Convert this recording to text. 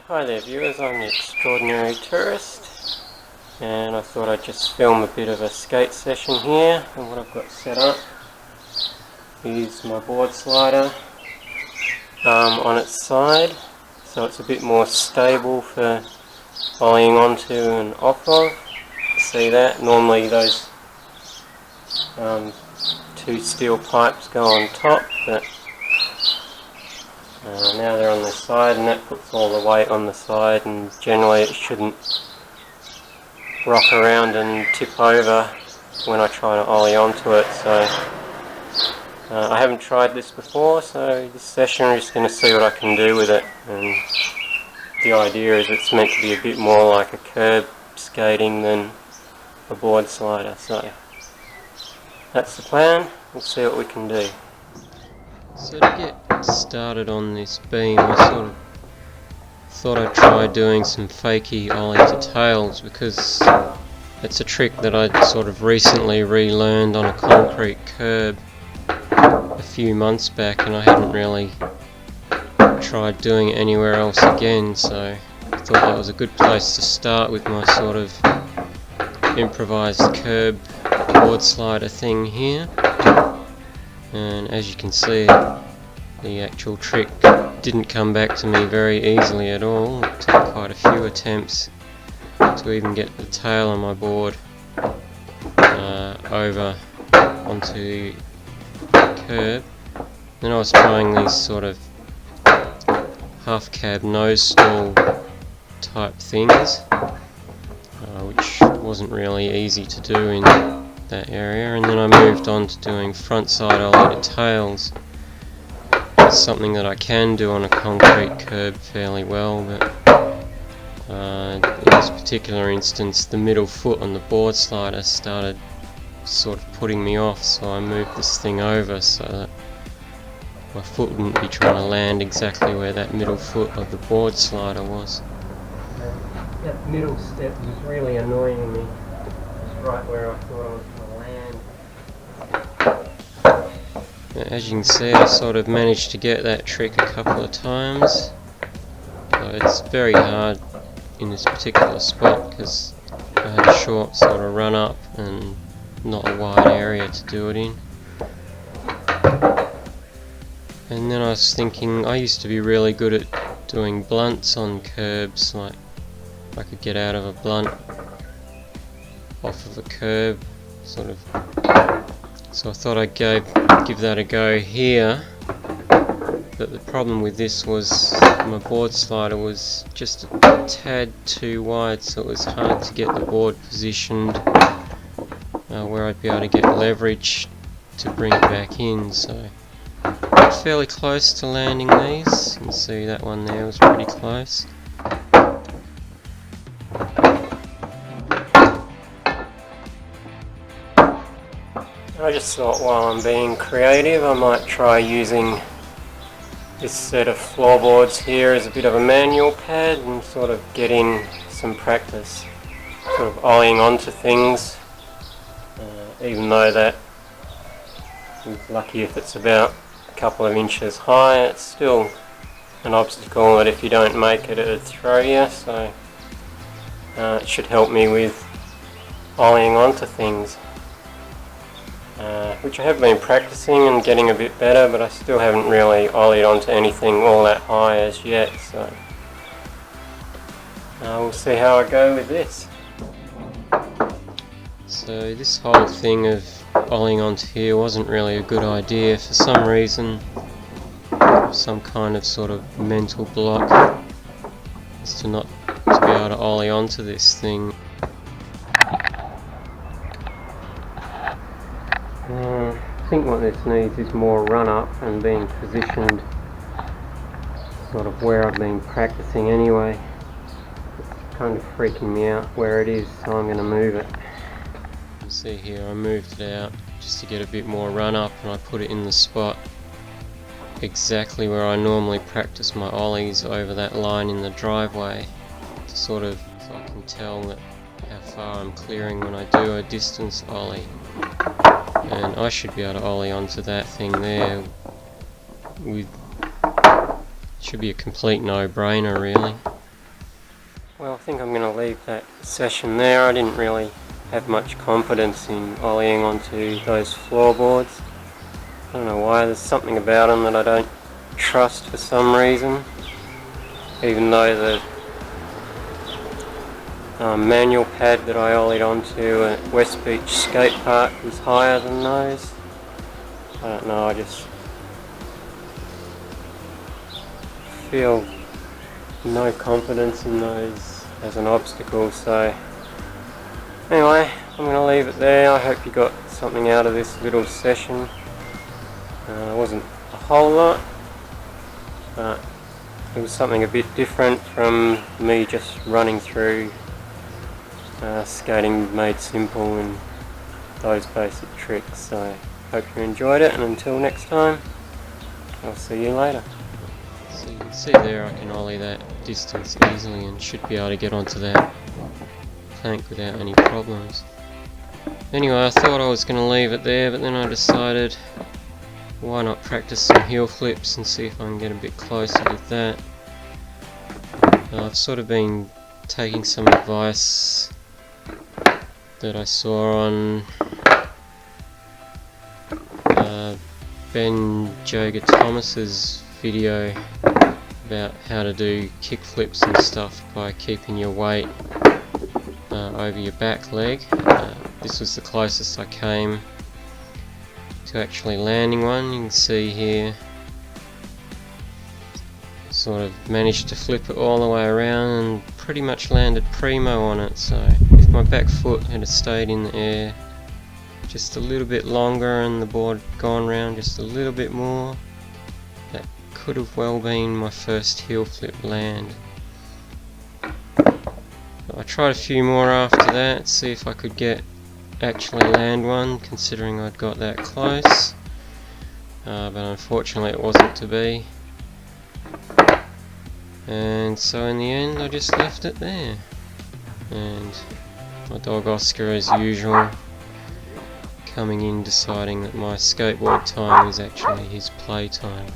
Hi there viewers, I'm the Extraordinary Tourist and I thought I'd just film a bit of a skate session here. And what I've got set up is my board slider on its side, so it's a bit more stable for ollieing onto and off of. See that? Normally those two steel pipes go on top, but now they're on the side, and that puts all the weight on the side, and generally it shouldn't rock around and tip over when I try to ollie onto it. So I haven't tried this before, so this session I'm just going to see what I can do with it. And the idea is it's meant to be a bit more like a curb skating than a board slider, so that's the plan. We'll see what we can do. So to get started on this beam, I sort of thought I'd try doing some Fakie ollie to tails, because it's a trick that I'd sort of recently relearned on a concrete curb a few months back, and I hadn't really tried doing it anywhere else again, so I thought that was a good place to start with my sort of improvised curb board slider thing here. And as you can see, the actual trick didn't come back to me very easily at all. It took quite a few attempts to even get the tail on my board over onto the curb. Then I was trying these sort of half cab nose stall type things, which wasn't really easy to do in that area, and then I moved on to doing frontside ollie to tails. It's something that I can do on a concrete curb fairly well, but in this particular instance the middle foot on the board slider started sort of putting me off, so I moved this thing over so that my foot wouldn't be trying to land exactly where that middle foot of the board slider was. That middle step was really annoying me, just right where I thought I was going to land. As you can see, I sort of managed to get that trick a couple of times. So it's very hard in this particular spot because I had a short sort of run up and not a wide area to do it in. And then I was thinking, I used to be really good at doing blunts on curbs, like I could get out of a blunt off of a curb, sort of. So I thought I'd give that a go here, but the problem with this was my board slider was just a tad too wide, so it was hard to get the board positioned where I'd be able to get leverage to bring it back in. So I'm fairly close to landing these. You can see that one there was pretty close. I just thought while I'm being creative I might try using this set of floorboards here as a bit of a manual pad and sort of get in some practice sort of ollieing onto things, even though that is lucky if it's about a couple of inches high. It's still an obstacle that if you don't make it, it'll throw you, so it should help me with ollieing onto things. Which I have been practicing and getting a bit better, but I still haven't really ollied onto anything all that high as yet, so we'll see how I go with this. So this whole thing of ollieing onto here wasn't really a good idea. For some reason, some kind of sort of mental block is to be able to ollie onto this thing. I think what this needs is more run up and being positioned sort of where I've been practicing anyway. It's kind of freaking me out where it is, so I'm going to move it. You can see here I moved it out just to get a bit more run up, and I put it in the spot exactly where I normally practice my ollies, over that line in the driveway, to sort of, so I can tell that how far I'm clearing when I do a distance ollie. And I should be able to ollie onto that thing there. Should be a complete no-brainer really. Well, I think I'm going to leave that session there. I didn't really have much confidence in ollieing onto those floorboards. I don't know why, there's something about them that I don't trust for some reason. Even though the manual pad that I ollied onto at West Beach Skate Park was higher than those. I don't know, I just feel no confidence in those as an obstacle. So anyway, I'm going to leave it there. I hope you got something out of this little session. It wasn't a whole lot, but it was something a bit different from me just running through skating made simple and those basic tricks. So hope you enjoyed it, and until next time, I'll see you later. So you can see there I can ollie that distance easily and should be able to get onto that plank without any problems. Anyway, I thought I was going to leave it there, but then I decided why not practice some heel flips and see if I can get a bit closer with that. I've sort of been taking some advice that I saw on Ben Jaeger-Thomas's video about how to do kickflips and stuff by keeping your weight over your back leg. This was the closest I came to actually landing one. You can see here, sort of managed to flip it all the way around and pretty much landed primo on it. So if my back foot had stayed in the air just a little bit longer and the board gone round just a little bit more, that could have well been my first heel flip land. I tried a few more after that, see if I could actually land one, considering I'd got that close, but unfortunately it wasn't to be, and so in the end I just left it there. And my dog Oscar, as usual, coming in deciding that my skateboard time is actually his play time.